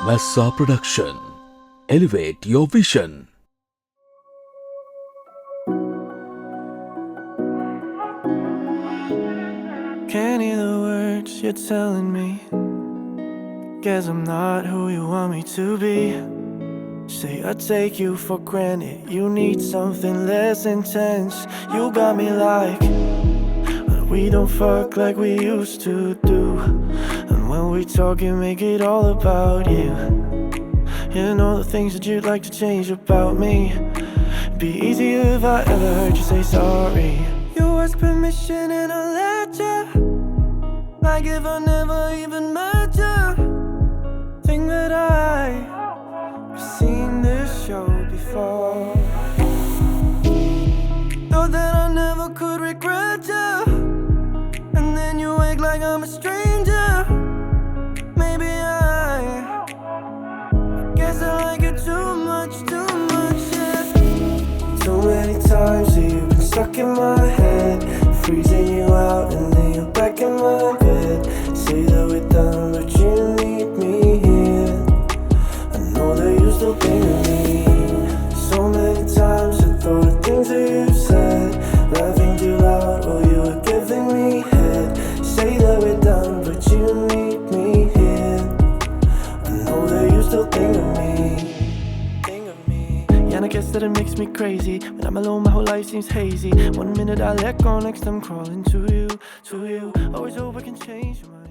Massa Production. Elevate your vision. Can't hear the words you're telling me. Guess I'm not who you want me to be. Say I take you for granted. You need something less intense. You got me like we don't fuck like we used to do. And when we talk you make it all about you. You know the things that you'd like to change about me. It'd be easier if I ever heard you say sorry. You ask permission and I let you. Like if I never even met you. Think that I've seen this show before. Thought that I never could regret you. And then you act like I'm a stranger. Maybe I guess I like it too much, yeah. Too many times that you've been stuck in my head, freezing you out and then you're back in my bed. Say that we're done but you need me here. I know that you still think of me. So many times I thought of things that you said, laughing too loud while you were giving me head. Say that we're done but you need me here. I know that you still think of me. Yeah, and I guess that it makes me crazy. When I'm alone my whole life seems hazy. One minute I let go, next I'm crawling to you. Always hope I can change your mind.